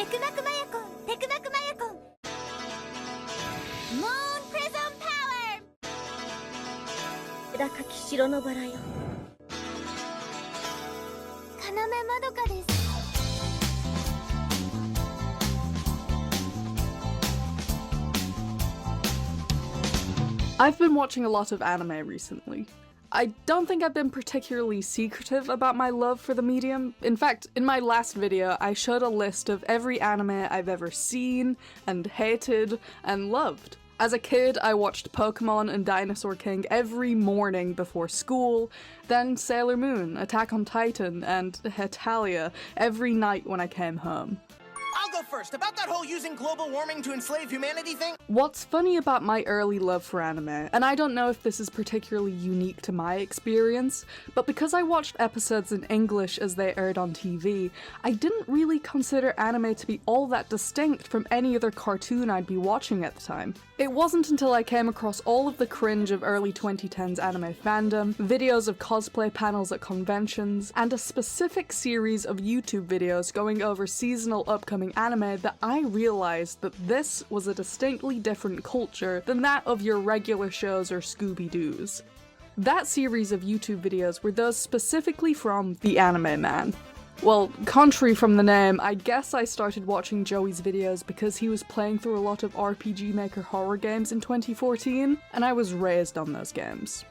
テクマクマヤコンテクマクマヤコンムーンプリズンパワー裏かき城のバラよ要まどかです I've been watching a lot of anime recently. I don't think I've been particularly secretive about my love for the medium. In fact, in my last video, I showed a list of every anime I've ever seen, and hated, and loved. As a kid, I watched Pokemon and Dinosaur King every morning before school, then Sailor Moon, Attack on Titan, and Hetalia every night when I came home. I'll go first. About that whole using global warming to enslave humanity thing? What's funny about my early love for anime, and I don't know if this is particularly unique to my experience, but because I watched episodes in English as they aired on TV, I didn't really consider anime to be all that distinct from any other cartoon I'd be watching at the time. It wasn't until I came across all of the cringe of early 2010s anime fandom, videos of cosplay panels at conventions, and a specific series of YouTube videos going over seasonal upcoming anime that I realised that this was a distinctly different culture than that of your regular shows or Scooby-Doos. That series of YouTube videos were those specifically from The Anime Man. Well, contrary from the name, I guess I started watching Joey's videos because he was playing through a lot of RPG Maker horror games in 2014, and I was raised on those games.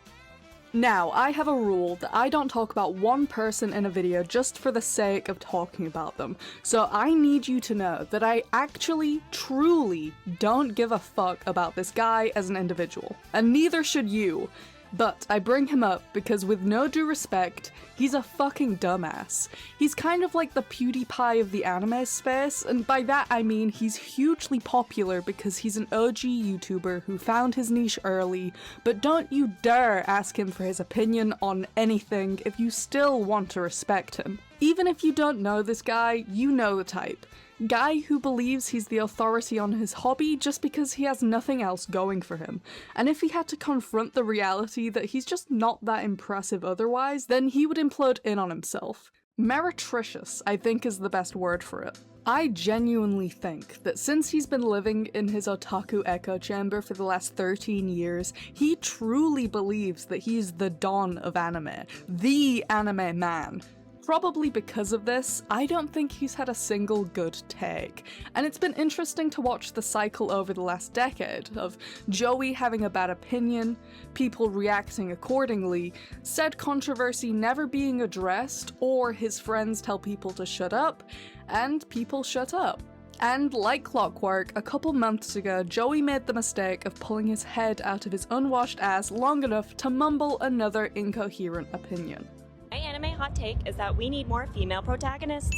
Now, I have a rule that I don't talk about one person in a video just for the sake of talking about them, so I need you to know that I actually, truly don't give a fuck about this guy as an individual, and neither should you. But I bring him up because, with no due respect, he's a fucking dumbass. He's kind of like the PewDiePie of the anime space, and by that I mean he's hugely popular because he's an OG YouTuber who found his niche early, but don't you dare ask him for his opinion on anything if you still want to respect him. Even if you don't know this guy, you know the type. Guy who believes he's the authority on his hobby just because he has nothing else going for him, and if he had to confront the reality that he's just not that impressive otherwise, then he would implode in on himself. Meretricious, I think, is the best word for it. I genuinely think that since he's been living in his otaku echo chamber for the last 13 years, he truly believes that he's the Don of anime, the anime man. Probably because of this, I don't think he's had a single good take, and it's been interesting to watch the cycle over the last decade of Joey having a bad opinion, people reacting accordingly, said controversy never being addressed, or his friends tell people to shut up, and people shut up. And like clockwork, a couple months ago, Joey made the mistake of pulling his head out of his unwashed ass long enough to mumble another incoherent opinion. My anime hot take is that we need more female protagonists.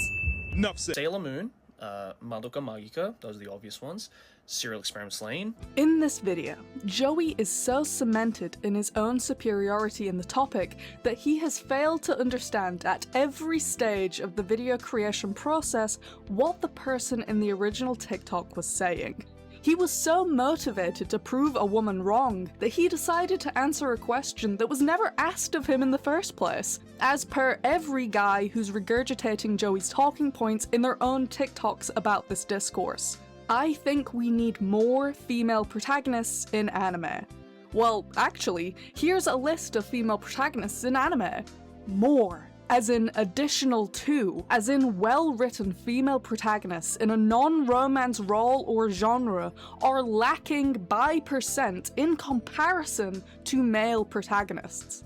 Enough said. Sailor Moon, Madoka, Magica, those are the obvious ones. Serial Experiments Lane. In this video, Joey is so cemented in his own superiority in the topic that he has failed to understand at every stage of the video creation process what the person in the original TikTok was saying. He was so motivated to prove a woman wrong that he decided to answer a question that was never asked of him in the first place, as per every guy who's regurgitating Joey's talking points in their own TikToks about this discourse. I think we need more female protagonists in anime. Well, actually, here's a list of female protagonists in anime. More. As in additional to, as in well-written female protagonists in a non-romance role or genre are lacking by percent in comparison to male protagonists.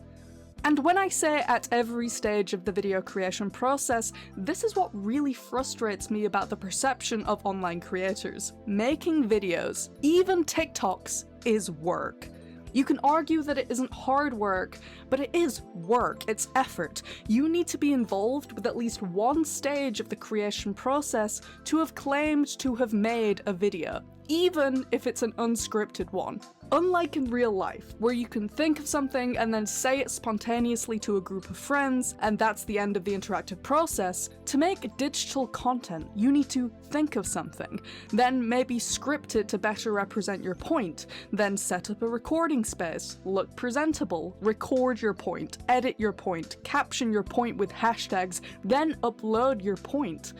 And when I say at every stage of the video creation process, this is what really frustrates me about the perception of online creators. Making videos, even TikToks, is work. You can argue that it isn't hard work, but it is work, it's effort. You need to be involved with at least one stage of the creation process to have claimed to have made a video, even if it's an unscripted one. Unlike in real life, where you can think of something and then say it spontaneously to a group of friends, and that's the end of the interactive process, to make digital content, you need to think of something, then maybe script it to better represent your point, then set up a recording space, look presentable, record your point, edit your point, caption your point with hashtags, then upload your point.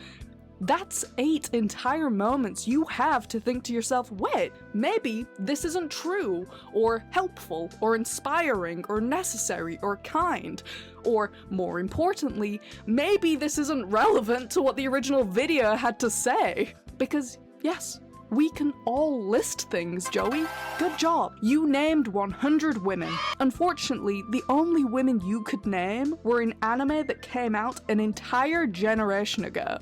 That's 8 entire moments you have to think to yourself, wait, maybe this isn't true, or helpful, or inspiring, or necessary, or kind. Or, more importantly, maybe this isn't relevant to what the original video had to say. Because, yes, we can all list things, Joey. Good job. You named 100 women. Unfortunately, the only women you could name were in anime that came out an entire generation ago.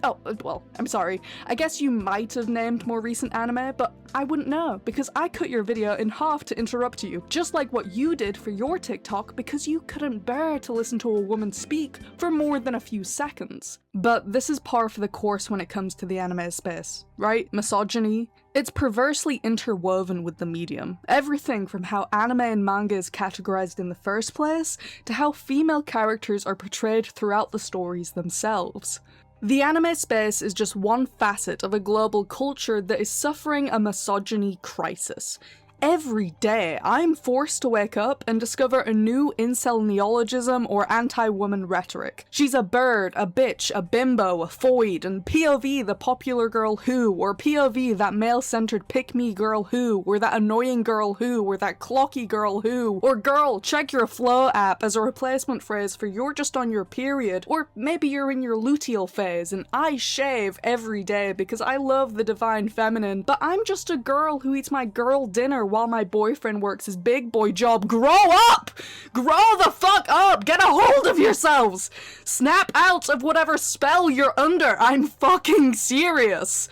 Oh, well, I'm sorry. I guess you might have named more recent anime, but I wouldn't know, because I cut your video in half to interrupt you, just like what you did for your TikTok because you couldn't bear to listen to a woman speak for more than a few seconds. But this is par for the course when it comes to the anime space, right? Misogyny. It's perversely interwoven with the medium. Everything from how anime and manga is categorized in the first place, to how female characters are portrayed throughout the stories themselves. The anime space is just one facet of a global culture that is suffering a misogyny crisis. Every day, I'm forced to wake up and discover a new incel neologism or anti-woman rhetoric. She's a bird, a bitch, a bimbo, a foid, and POV the popular girl who, or POV that male-centered pick-me girl who, or that annoying girl who, or that clocky girl who, or girl, check your flow app as a replacement phrase for you're just on your period, or maybe you're in your luteal phase and I shave every day because I love the divine feminine, but I'm just a girl who eats my girl dinner while my boyfriend works his big boy job. Grow up! Grow the fuck up! Get a hold of yourselves! Snap out of whatever spell you're under! I'm fucking serious!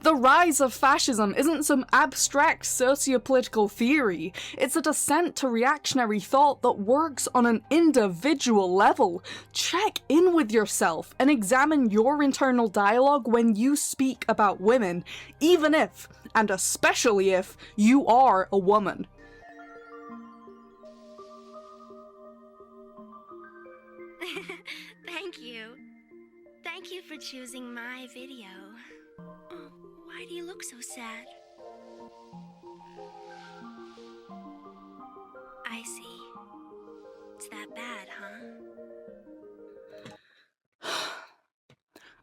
The rise of fascism isn't some abstract sociopolitical theory, it's a descent to reactionary thought that works on an individual level. Check in with yourself and examine your internal dialogue when you speak about women, even if, and especially if, you are a woman. Thank you. Thank you for choosing my video. Oh, why do you look so sad? I see. It's that bad, huh?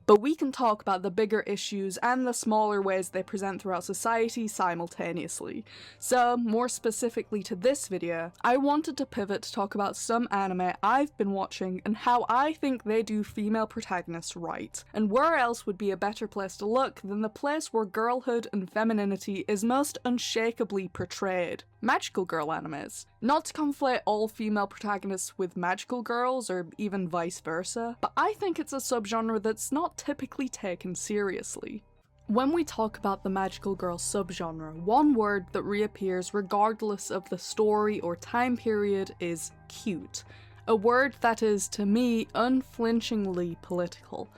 But we can talk about the bigger issues and the smaller ways they present throughout society simultaneously. So, more specifically to this video, I wanted to pivot to talk about some anime I've been watching and how I think they do female protagonists right. And where else would be a better place to look than the place where girlhood and femininity is most unshakably portrayed? Magical girl animes. Not to conflate all female protagonists with magical girls, or even vice versa, but I think it's a subgenre that's not typically taken seriously. When we talk about the magical girl subgenre, one word that reappears regardless of the story or time period is cute. A word that is, to me, unflinchingly political.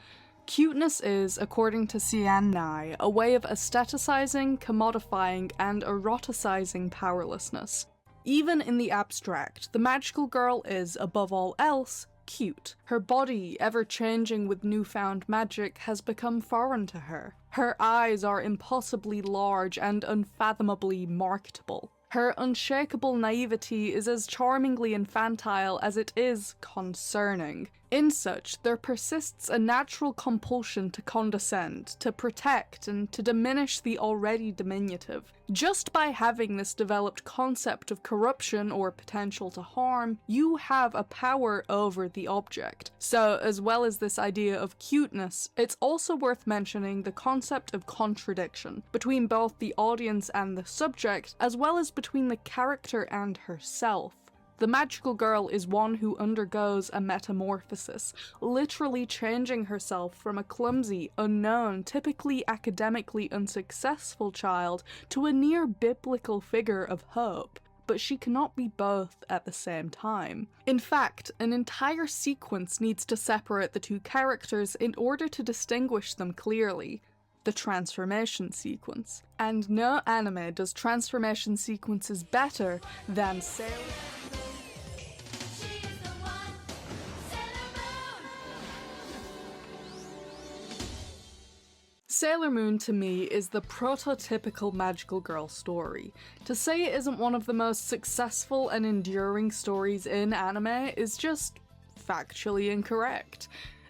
Cuteness is, according to Sian Nai, a way of aestheticizing, commodifying, and eroticizing powerlessness. Even in the abstract, the magical girl is, above all else, cute. Her body, ever changing with newfound magic, has become foreign to her. Her eyes are impossibly large and unfathomably marketable. Her unshakable naivety is as charmingly infantile as it is concerning. In such, there persists a natural compulsion to condescend, to protect, and to diminish the already diminutive. Just by having this developed concept of corruption or potential to harm, you have a power over the object. So, as well as this idea of cuteness, it's also worth mentioning the concept of contradiction, between both the audience and the subject, as well as between the character and herself. The magical girl is one who undergoes a metamorphosis, literally changing herself from a clumsy, unknown, typically academically unsuccessful child to a near biblical figure of hope. But she cannot be both at the same time. In fact, an entire sequence needs to separate the two characters in order to distinguish them clearly. The transformation sequence. And no anime does transformation sequences better than Sailor Moon to me is the prototypical magical girl story. To say it isn't one of the most successful and enduring stories in anime is just factually incorrect.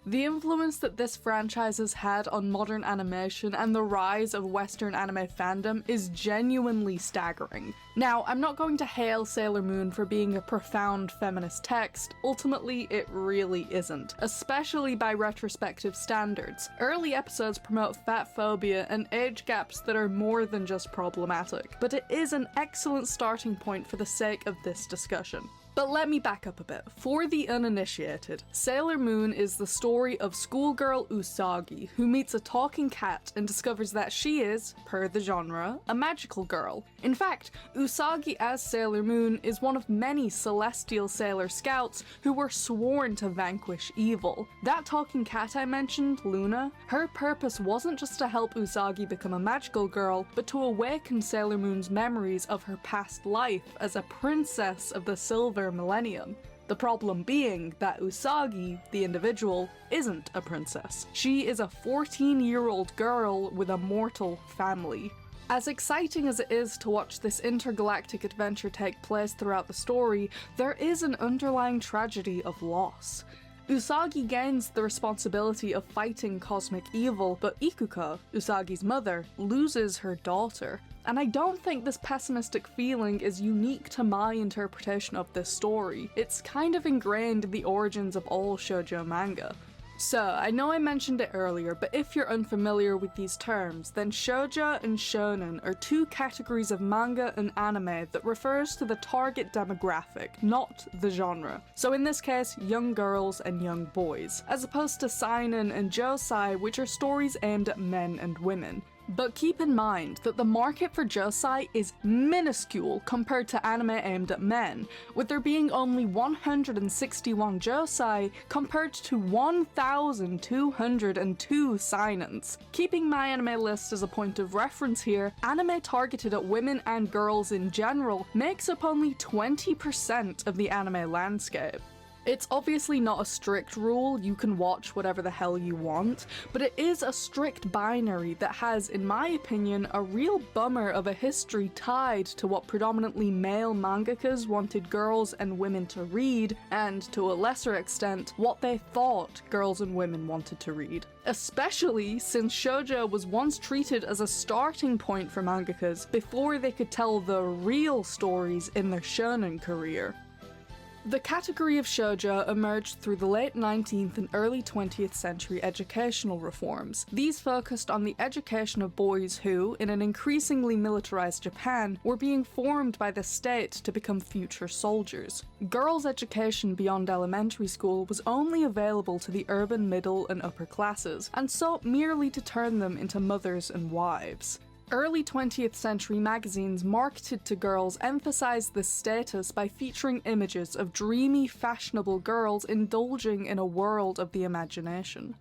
The influence that this franchise has had on modern animation and the rise of Western anime fandom is genuinely staggering. Now, I'm not going to hail Sailor Moon for being a profound feminist text. Ultimately, it really isn't, especially by retrospective standards. Early episodes promote fat phobia and age gaps that are more than just problematic, but it is an excellent starting point for the sake of this discussion. But let me back up a bit. For the uninitiated, Sailor Moon is the story of schoolgirl Usagi, who meets a talking cat and discovers that she is, per the genre, a magical girl. In fact, Usagi as Sailor Moon is one of many celestial sailor scouts who were sworn to vanquish evil. That talking cat I mentioned, Luna, her purpose wasn't just to help Usagi become a magical girl, but to awaken Sailor Moon's memories of her past life as a princess of the Silver Millennium. The problem being that Usagi, the individual, isn't a princess. She is a 14-year-old girl with a mortal family. As exciting as it is to watch this intergalactic adventure take place throughout the story, there is an underlying tragedy of loss. Usagi gains the responsibility of fighting cosmic evil, but Ikuko, Usagi's mother, loses her daughter. And I don't think this pessimistic feeling is unique to my interpretation of this story. It's kind of ingrained in the origins of all shoujo manga. So, I know I mentioned it earlier, but if you're unfamiliar with these terms, then shoujo and shonen are two categories of manga and anime that refers to the target demographic, not the genre. So in this case, young girls and young boys, as opposed to seinen and josei, which are stories aimed at men and women. But keep in mind that the market for josei is minuscule compared to anime aimed at men, with there being only 161 josei compared to 1,202 seinens. Keeping my anime list as a point of reference here, anime targeted at women and girls in general makes up only 20% of the anime landscape. It's obviously not a strict rule, you can watch whatever the hell you want, but it is a strict binary that has, in my opinion, a real bummer of a history tied to what predominantly male mangakas wanted girls and women to read, and to a lesser extent, what they thought girls and women wanted to read. Especially since shoujo was once treated as a starting point for mangakas before they could tell the real stories in their shonen career. The category of shoujo emerged through the late 19th and early 20th century educational reforms. These focused on the education of boys who, in an increasingly militarized Japan, were being formed by the state to become future soldiers. Girls' education beyond elementary school was only available to the urban middle and upper classes, and sought merely to turn them into mothers and wives. Early 20th century magazines marketed to girls emphasized this status by featuring images of dreamy, fashionable girls indulging in a world of the imagination.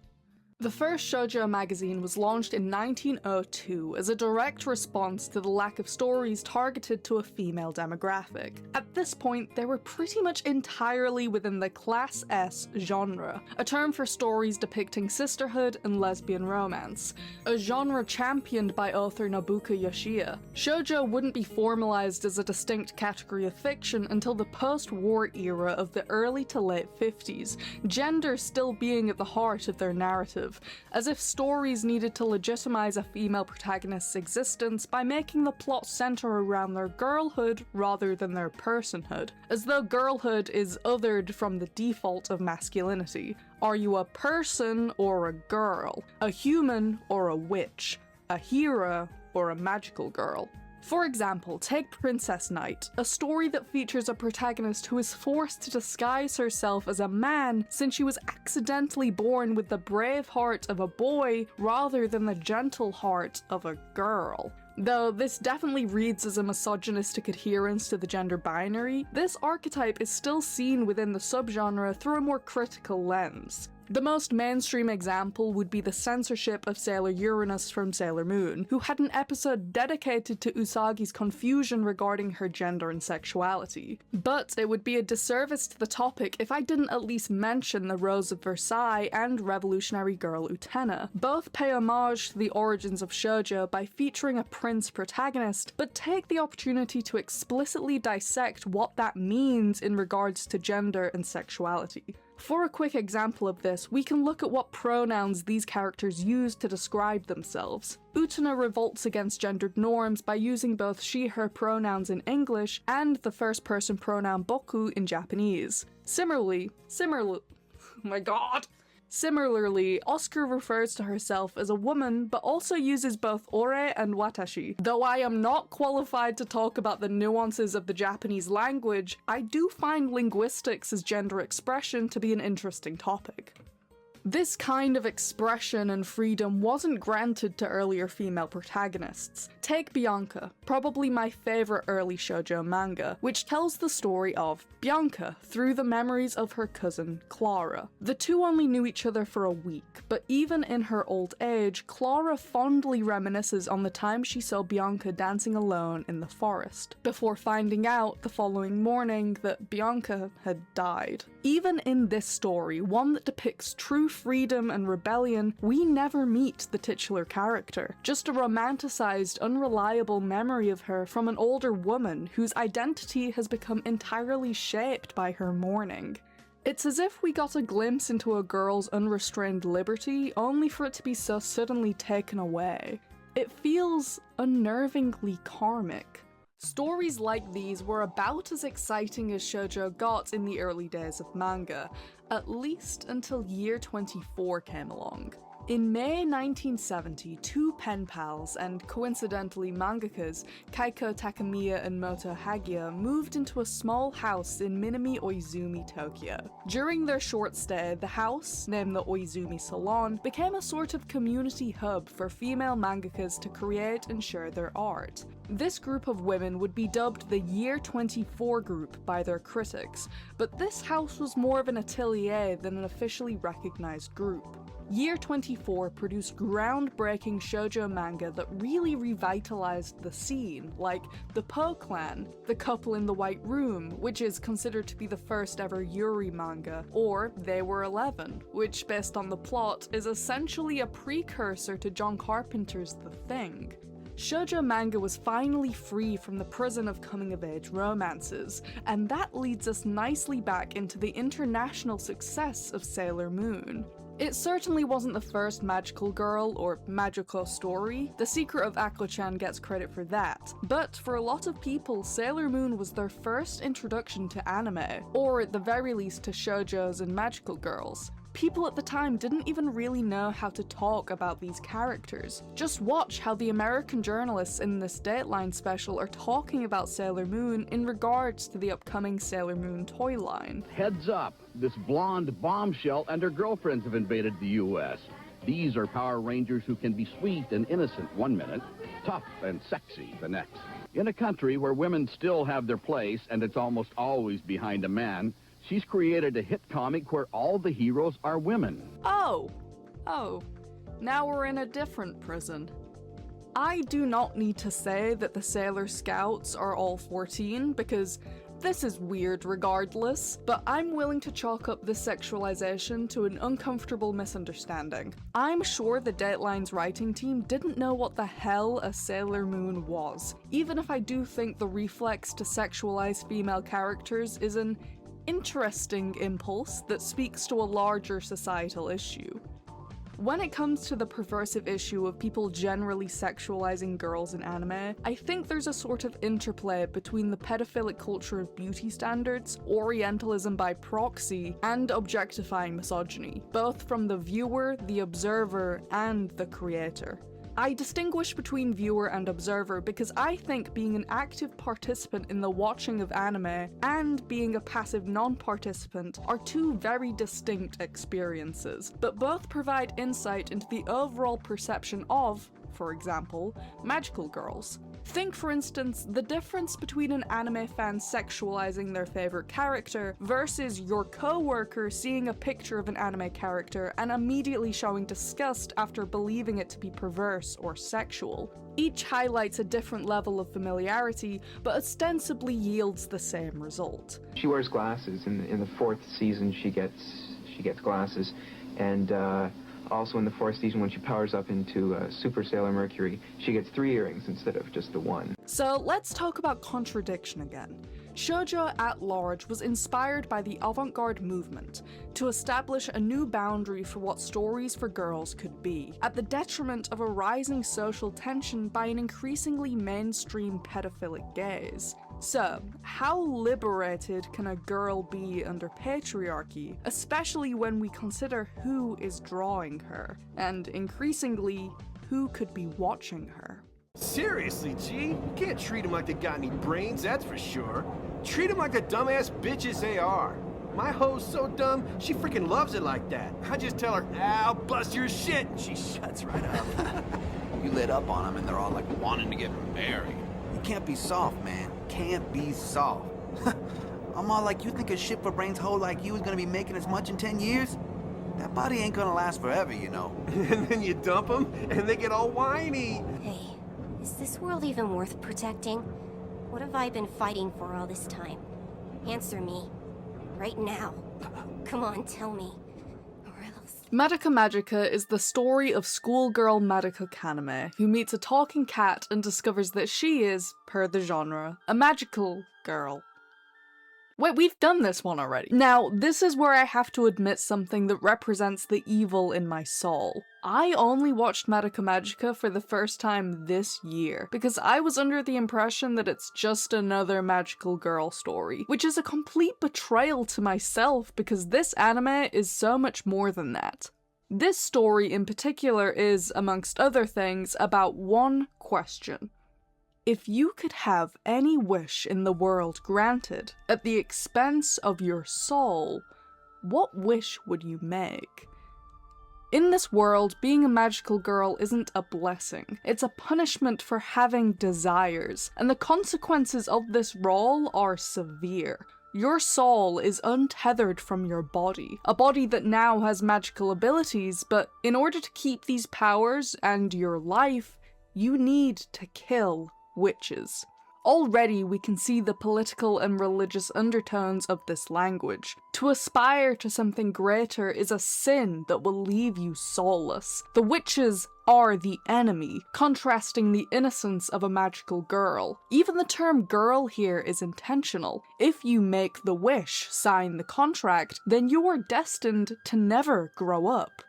The first shoujo magazine was launched in 1902 as a direct response to the lack of stories targeted to a female demographic. At this point, they were pretty much entirely within the Class S genre, a term for stories depicting sisterhood and lesbian romance, a genre championed by author Nobuka Yoshida. Shoujo wouldn't be formalized as a distinct category of fiction until the post-war era of the early to late 50s, gender still being at the heart of their narrative. As if stories needed to legitimize a female protagonist's existence by making the plot center around their girlhood rather than their personhood, as though girlhood is othered from the default of masculinity. Are you a person or a girl? A human or a witch? A hero or a magical girl? For example, take Princess Knight, a story that features a protagonist who is forced to disguise herself as a man since she was accidentally born with the brave heart of a boy rather than the gentle heart of a girl. Though this definitely reads as a misogynistic adherence to the gender binary, this archetype is still seen within the subgenre through a more critical lens. The most mainstream example would be the censorship of Sailor Uranus from Sailor Moon, who had an episode dedicated to Usagi's confusion regarding her gender and sexuality. But it would be a disservice to the topic if I didn't at least mention the Rose of Versailles and Revolutionary Girl Utena. Both pay homage to the origins of shoujo by featuring a prince protagonist, but take the opportunity to explicitly dissect what that means in regards to gender and sexuality. For a quick example of this, we can look at what pronouns these characters use to describe themselves. Utena revolts against gendered norms by using both she/her pronouns in English and the first-person pronoun boku in Japanese. Similarly, oh my god! Similarly, Oscar refers to herself as a woman, but also uses both ore and watashi. Though I am not qualified to talk about the nuances of the Japanese language, I do find linguistics as gender expression to be an interesting topic. This kind of expression and freedom wasn't granted to earlier female protagonists. Take Bianca, probably my favourite early shoujo manga, which tells the story of Bianca through the memories of her cousin, Clara. The two only knew each other for a week, but even in her old age, Clara fondly reminisces on the time she saw Bianca dancing alone in the forest, before finding out the following morning that Bianca had died. Even in this story, one that depicts true freedom and rebellion, we never meet the titular character, just a romanticized, unreliable memory of her from an older woman whose identity has become entirely shaped by her mourning. It's as if we got a glimpse into a girl's unrestrained liberty, only for it to be so suddenly taken away. It feels unnervingly karmic. Stories like these were about as exciting as shoujo got in the early days of manga, at least until year 24 came along. In May 1970, two pen pals and coincidentally mangakas, Kaiko Takamiya and Moto Hagiya, moved into a small house in Minami Oizumi, Tokyo. During their short stay, the house, named the Oizumi Salon, became a sort of community hub for female mangakas to create and share their art. This group of women would be dubbed the Year 24 group by their critics, but this house was more of an atelier than an officially recognized group. Year 24 produced groundbreaking shoujo manga that really revitalized the scene, like the Po Clan, The Couple in the White Room, which is considered to be the first ever Yuri manga, or They Were 11, which, based on the plot, is essentially a precursor to John Carpenter's The Thing. Shoujo manga was finally free from the prison of coming-of-age romances, and that leads us nicely back into the international success of Sailor Moon. It certainly wasn't the first magical girl or Magica story. The Secret of Akko-chan gets credit for that. But for a lot of people, Sailor Moon was their first introduction to anime, or at the very least to shoujos and magical girls. People at the time didn't even really know how to talk about these characters. Just watch how the American journalists in this Dateline special are talking about Sailor Moon in regards to the upcoming Sailor Moon toy line. Heads up, this blonde bombshell and her girlfriends have invaded the U.S. These are Power Rangers who can be sweet and innocent one minute, tough and sexy the next. In a country where women still have their place and it's almost always behind a man, she's created a hit comic where all the heroes are women. Oh, now we're in a different prison. I do not need to say that the Sailor Scouts are all 14, because this is weird regardless, but I'm willing to chalk up this sexualization to an uncomfortable misunderstanding. I'm sure the Dateline's writing team didn't know what the hell a Sailor Moon was, even if I do think the reflex to sexualize female characters is an interesting impulse that speaks to a larger societal issue. When it comes to the perversive issue of people generally sexualizing girls in anime, I think there's a sort of interplay between the pedophilic culture of beauty standards, Orientalism by proxy, and objectifying misogyny, both from the viewer, the observer, and the creator. I distinguish between viewer and observer because I think being an active participant in the watching of anime and being a passive non-participant are two very distinct experiences, but both provide insight into the overall perception of, for example, magical girls. Think, for instance, the difference between an anime fan sexualizing their favorite character versus your coworker seeing a picture of an anime character and immediately showing disgust after believing it to be perverse or sexual. Each highlights a different level of familiarity, but ostensibly yields the same result. She wears glasses. In the fourth season, she gets glasses, and also in the fourth season, when she powers up into Super Sailor Mercury, she gets 3 earrings instead of just the one. So let's talk about contradiction again. Shoujo at large was inspired by the avant-garde movement to establish a new boundary for what stories for girls could be, at the detriment of a rising social tension by an increasingly mainstream pedophilic gaze. So, how liberated can a girl be under patriarchy, especially when we consider who is drawing her, and increasingly, who could be watching her? Seriously, G, you can't treat them like they got any brains, that's for sure. Treat them like the dumbass bitches they are. My hoe's so dumb, she freaking loves it like that. I just tell her, I'll bust your shit, and she shuts right up. You lit up on them and they're all like wanting to get married. You can't be soft, man. Can't be soft. I'm all like, you think a shit for brains hoe like you is gonna be making as much in 10 years? That body ain't gonna last forever, you know. And then you dump them, and they get all whiny. Hey, is this world even worth protecting? What have I been fighting for all this time? Answer me. Right now. Come on, tell me. Or else... Madoka Magica is the story of schoolgirl Madoka Kaname, who meets a talking cat and discovers that she is, per the genre, a magical girl. Wait, we've done this one already. Now, this is where I have to admit something that represents the evil in my soul. I only watched Madoka Magica for the first time this year, because I was under the impression that it's just another magical girl story, which is a complete betrayal to myself because this anime is so much more than that. This story in particular is, amongst other things, about one question. If you could have any wish in the world granted at the expense of your soul, what wish would you make? In this world, being a magical girl isn't a blessing, it's a punishment for having desires, and the consequences of this role are severe. Your soul is untethered from your body, a body that now has magical abilities, but in order to keep these powers and your life, you need to kill witches. Already we can see the political and religious undertones of this language. To aspire to something greater is a sin that will leave you soulless. The witches are the enemy, contrasting the innocence of a magical girl. Even the term girl here is intentional. If you make the wish, sign the contract, then you are destined to never grow up.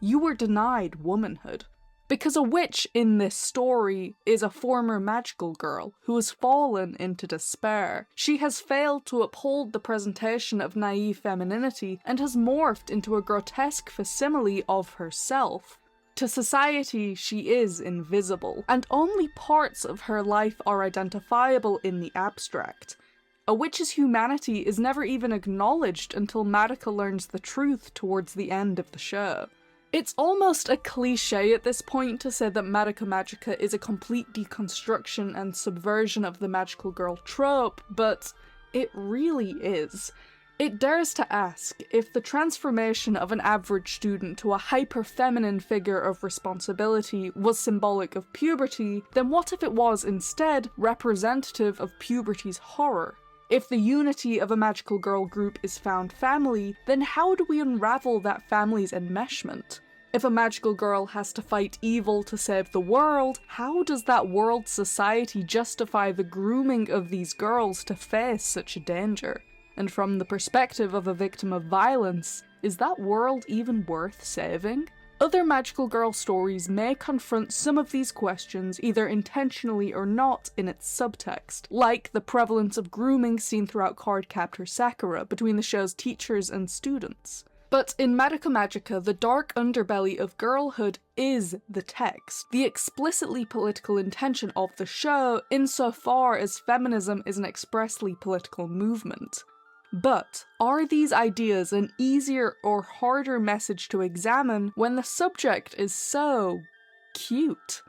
You were denied womanhood. Because a witch in this story is a former magical girl who has fallen into despair. She has failed to uphold the presentation of naive femininity and has morphed into a grotesque facsimile of herself. To society, she is invisible, and only parts of her life are identifiable in the abstract. A witch's humanity is never even acknowledged until Madoka learns the truth towards the end of the show. It's almost a cliche at this point to say that Madoka Magica is a complete deconstruction and subversion of the magical girl trope, but it really is. It dares to ask, if the transformation of an average student to a hyper-feminine figure of responsibility was symbolic of puberty, then what if it was instead representative of puberty's horror? If the unity of a magical girl group is found family, then how do we unravel that family's enmeshment? If a magical girl has to fight evil to save the world, how does that world society justify the grooming of these girls to face such a danger? And from the perspective of a victim of violence, is that world even worth saving? Other magical girl stories may confront some of these questions either intentionally or not in its subtext, like the prevalence of grooming seen throughout Cardcaptor Sakura between the show's teachers and students. But in Madoka Magica, the dark underbelly of girlhood is the text, the explicitly political intention of the show insofar as feminism is an expressly political movement. But are these ideas an easier or harder message to examine when the subject is so cute?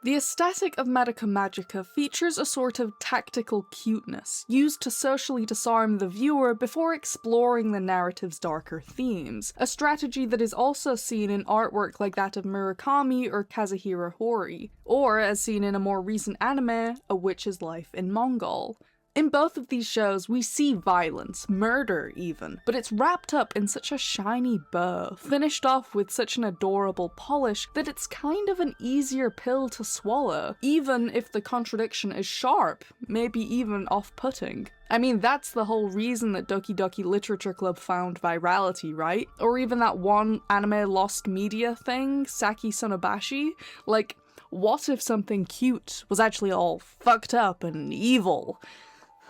The aesthetic of Madoka Magica features a sort of tactical cuteness, used to socially disarm the viewer before exploring the narrative's darker themes, a strategy that is also seen in artwork like that of Murakami or Kazuhiro Hori, or as seen in a more recent anime, A Witch's Life in Mongol. In both of these shows, we see violence, murder even, but it's wrapped up in such a shiny bow, finished off with such an adorable polish that it's kind of an easier pill to swallow, even if the contradiction is sharp, maybe even off-putting. I mean, that's the whole reason that Doki Doki Literature Club found virality, right? Or even that one anime lost media thing, Saki Sonobashi? Like, what if something cute was actually all fucked up and evil?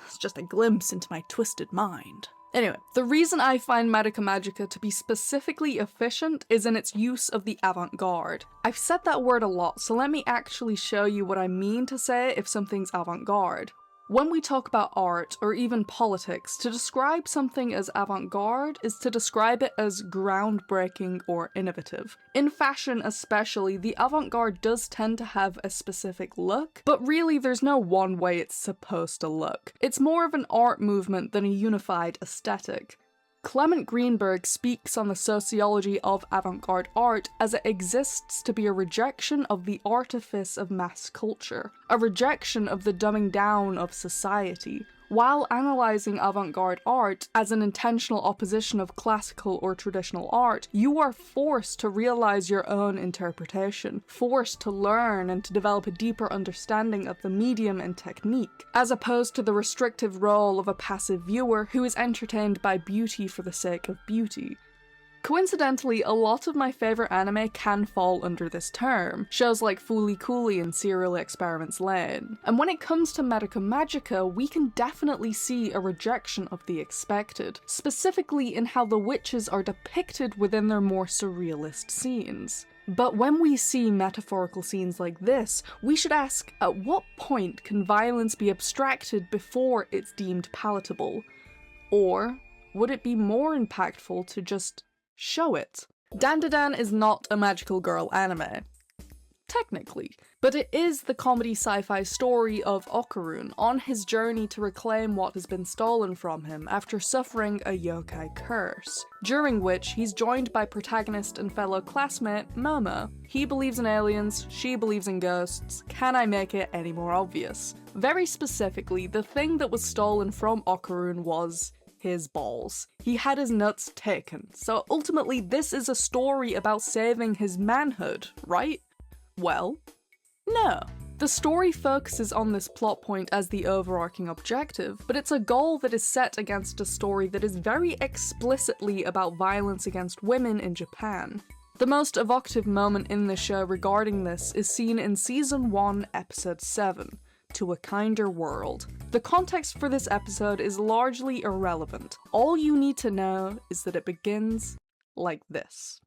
It's just a glimpse into my twisted mind. Anyway, the reason I find Madoka Magica to be specifically efficient is in its use of the avant-garde. I've said that word a lot, so let me actually show you what I mean to say if something's avant-garde. When we talk about art, or even politics, to describe something as avant-garde is to describe it as groundbreaking or innovative. In fashion especially, the avant-garde does tend to have a specific look, but really there's no one way it's supposed to look. It's more of an art movement than a unified aesthetic. Clement Greenberg speaks on the sociology of avant-garde art as it exists to be a rejection of the artifice of mass culture, a rejection of the dumbing down of society. While analysing avant-garde art as an intentional opposition of classical or traditional art, you are forced to realise your own interpretation, forced to learn and to develop a deeper understanding of the medium and technique, as opposed to the restrictive role of a passive viewer who is entertained by beauty for the sake of beauty. Coincidentally, a lot of my favourite anime can fall under this term, shows like Fooly Cooly and Serial Experiments Lane. And when it comes to Madoka Magica, we can definitely see a rejection of the expected, specifically in how the witches are depicted within their more surrealist scenes. But when we see metaphorical scenes like this, we should ask, at what point can violence be abstracted before it's deemed palatable? Or would it be more impactful to just show it? Dandadan is not a magical girl anime, technically, but it is the comedy sci-fi story of Okarun on his journey to reclaim what has been stolen from him after suffering a yokai curse, during which he's joined by protagonist and fellow classmate Momo. He believes in aliens, she believes in ghosts. Can I make it any more obvious? Very specifically, the thing that was stolen from Okarun was his balls. He had his nuts taken, so ultimately this is a story about saving his manhood, right? Well, no. The story focuses on this plot point as the overarching objective, but it's a goal that is set against a story that is very explicitly about violence against women in Japan. The most evocative moment in the show regarding this is seen in Season 1, Episode 7. To a Kinder World. The context for this episode is largely irrelevant. All you need to know is that it begins like this.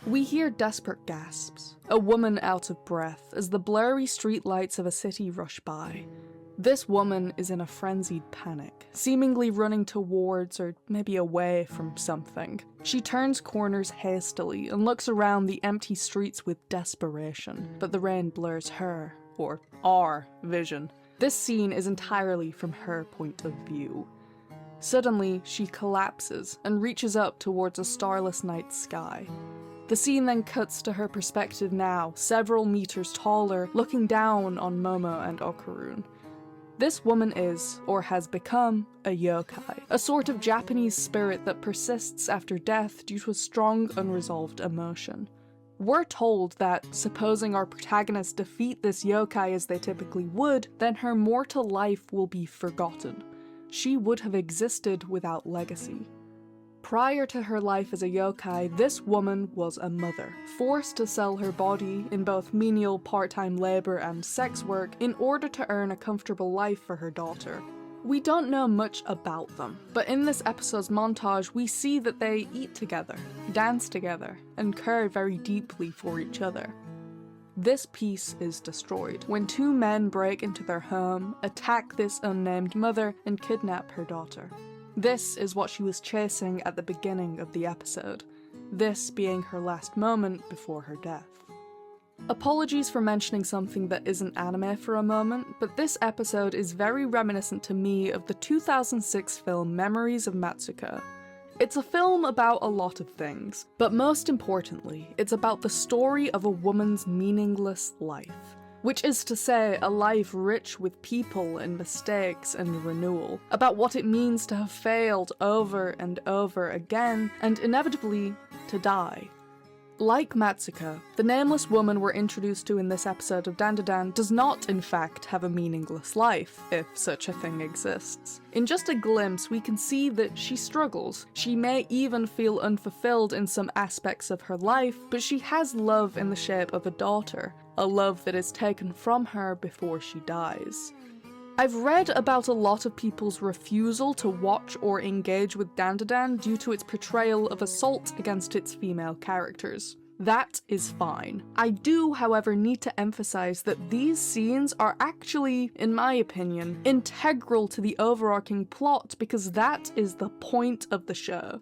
We hear desperate gasps, a woman out of breath as the blurry streetlights of a city rush by. This woman is in a frenzied panic, seemingly running towards or maybe away from something. She turns corners hastily and looks around the empty streets with desperation, but the rain blurs her, or our, vision. This scene is entirely from her point of view. Suddenly, she collapses and reaches up towards a starless night sky. The scene then cuts to her perspective now, several meters taller, looking down on Momo and Okarun. This woman is, or has become, a yokai, a sort of Japanese spirit that persists after death due to a strong unresolved emotion. We're told that, supposing our protagonists defeat this yokai as they typically would, then her mortal life will be forgotten. She would have existed without legacy. Prior to her life as a yokai, this woman was a mother, forced to sell her body in both menial part-time labor and sex work in order to earn a comfortable life for her daughter. We don't know much about them, but in this episode's montage we see that they eat together, dance together, and care very deeply for each other. This peace is destroyed when two men break into their home, attack this unnamed mother, and kidnap her daughter. This is what she was chasing at the beginning of the episode, this being her last moment before her death. Apologies for mentioning something that isn't anime for a moment, but this episode is very reminiscent to me of the 2006 film Memories of Matsuko. It's a film about a lot of things, but most importantly, it's about the story of a woman's meaningless life. Which is to say, a life rich with people and mistakes and renewal, about what it means to have failed over and over again, and inevitably, to die. Like Magica, the nameless woman we're introduced to in this episode of Dandadan does not, in fact, have a meaningless life, if such a thing exists. In just a glimpse, we can see that she struggles. She may even feel unfulfilled in some aspects of her life, but she has love in the shape of a daughter, a love that is taken from her before she dies. I've read about a lot of people's refusal to watch or engage with Dandadan due to its portrayal of assault against its female characters. That is fine. I do, however, need to emphasize that these scenes are actually, in my opinion, integral to the overarching plot because that is the point of the show.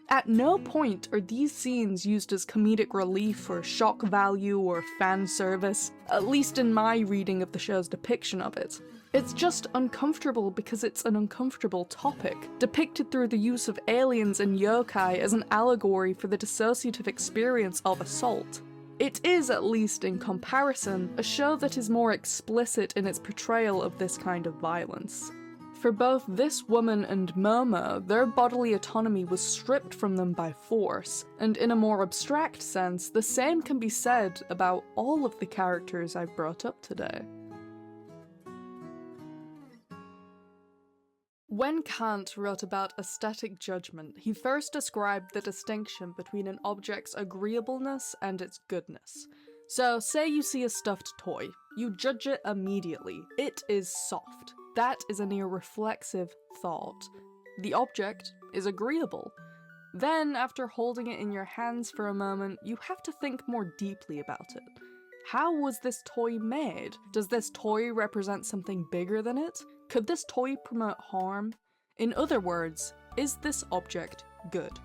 At no point are these scenes used as comedic relief or shock value or fan service, at least in my reading of the show's depiction of it. It's just uncomfortable because it's an uncomfortable topic, depicted through the use of aliens and yokai as an allegory for the dissociative experience of assault. It is, at least in comparison, a show that is more explicit in its portrayal of this kind of violence. For both this woman and Momo, their bodily autonomy was stripped from them by force, and in a more abstract sense, the same can be said about all of the characters I've brought up today. When Kant wrote about aesthetic judgment, he first described the distinction between an object's agreeableness and its goodness. So, say you see a stuffed toy. You judge it immediately. It is soft. That is a near reflexive thought. The object is agreeable. Then, after holding it in your hands for a moment, you have to think more deeply about it. How was this toy made? Does this toy represent something bigger than it? Could this toy promote harm? In other words, is this object good?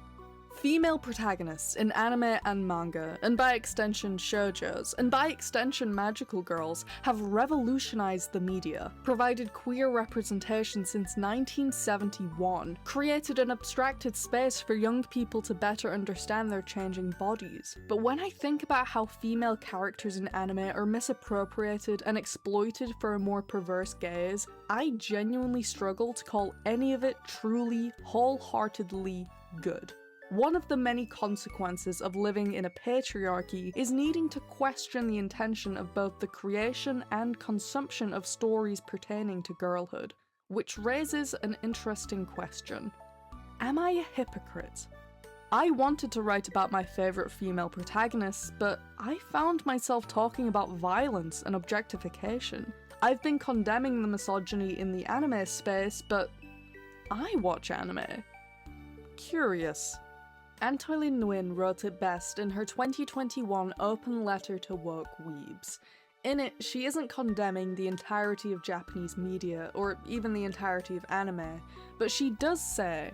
Female protagonists in anime and manga, and by extension shoujos, and by extension magical girls, have revolutionized the media, provided queer representation since 1971, created an abstracted space for young people to better understand their changing bodies. But when I think about how female characters in anime are misappropriated and exploited for a more perverse gaze, I genuinely struggle to call any of it truly, wholeheartedly good. One of the many consequences of living in a patriarchy is needing to question the intention of both the creation and consumption of stories pertaining to girlhood, which raises an interesting question. Am I a hypocrite? I wanted to write about my favourite female protagonists, but I found myself talking about violence and objectification. I've been condemning the misogyny in the anime space, but I watch anime. Curious. Antolin Nguyen wrote it best in her 2021 open letter to woke weebs. In it, she isn't condemning the entirety of Japanese media, or even the entirety of anime, but she does say,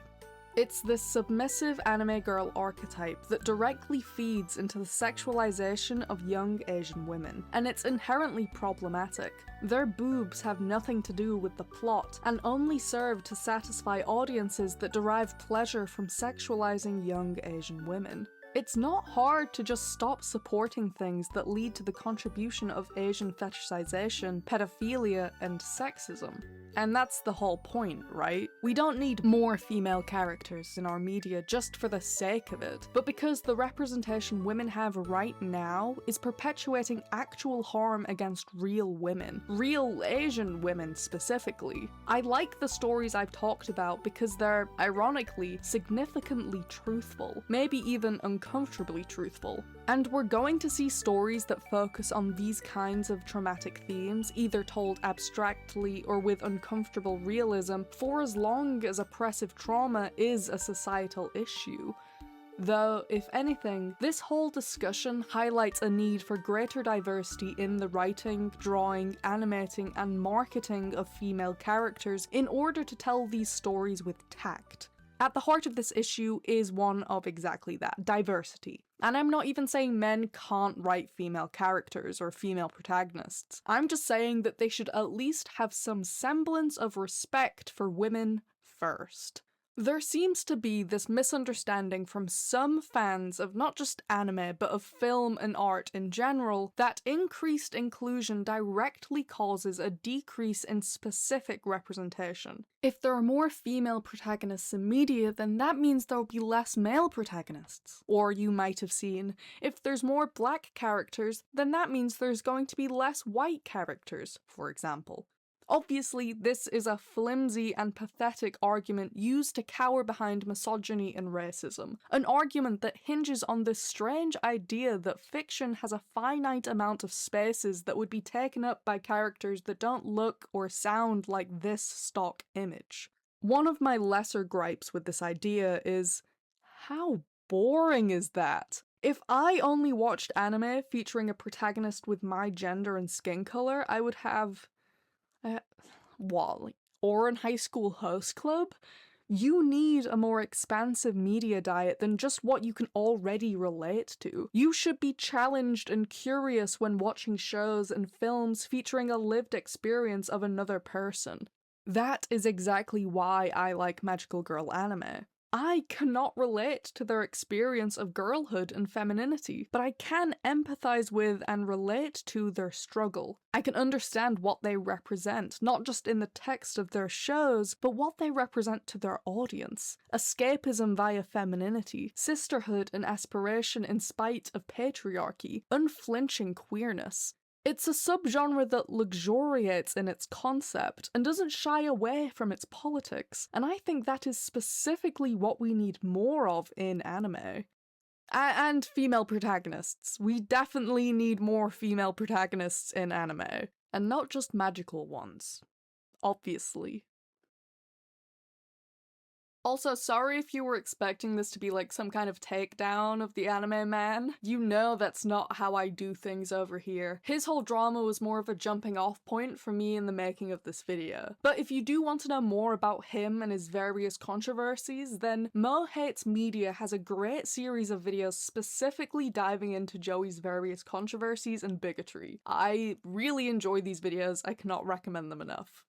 it's this submissive anime girl archetype that directly feeds into the sexualization of young Asian women, and it's inherently problematic. Their boobs have nothing to do with the plot, and only serve to satisfy audiences that derive pleasure from sexualizing young Asian women. It's not hard to just stop supporting things that lead to the contribution of Asian fetishization, pedophilia, and sexism. And that's the whole point, right? We don't need more female characters in our media just for the sake of it, but because the representation women have right now is perpetuating actual harm against real women. Real Asian women specifically. I like the stories I've talked about because they're, ironically, significantly truthful, maybe even uncomfortably truthful. And we're going to see stories that focus on these kinds of traumatic themes, either told abstractly or with uncomfortable realism, for as long as oppressive trauma is a societal issue. Though, if anything, this whole discussion highlights a need for greater diversity in the writing, drawing, animating, and marketing of female characters in order to tell these stories with tact. At the heart of this issue is one of exactly that, diversity. And I'm not even saying men can't write female characters or female protagonists. I'm just saying that they should at least have some semblance of respect for women first. There seems to be this misunderstanding from some fans of not just anime, but of film and art in general, that increased inclusion directly causes a decrease in specific representation. If there are more female protagonists in media, then that means there will be less male protagonists. Or you might have seen, if there's more black characters, then that means there's going to be less white characters, for example. Obviously, this is a flimsy and pathetic argument used to cower behind misogyny and racism, an argument that hinges on this strange idea that fiction has a finite amount of spaces that would be taken up by characters that don't look or sound like this stock image. One of my lesser gripes with this idea is, how boring is that? If I only watched anime featuring a protagonist with my gender and skin color, I would have or in High School Host Club? You need a more expansive media diet than just what you can already relate to. You should be challenged and curious when watching shows and films featuring a lived experience of another person. That is exactly why I like magical girl anime. I cannot relate to their experience of girlhood and femininity, but I can empathize with and relate to their struggle. I can understand what they represent, not just in the text of their shows, but what they represent to their audience. Escapism via femininity, sisterhood and aspiration in spite of patriarchy, unflinching queerness. It's a subgenre that luxuriates in its concept and doesn't shy away from its politics, and I think that is specifically what we need more of in anime. And female protagonists. We definitely need more female protagonists in anime, and not just magical ones. Obviously. Also, sorry if you were expecting this to be like some kind of takedown of the anime man. You know that's not how I do things over here. His whole drama was more of a jumping off point for me in the making of this video. But if you do want to know more about him and his various controversies, then Mo Hates Media has a great series of videos specifically diving into Joey's various controversies and bigotry. I really enjoy these videos, I cannot recommend them enough.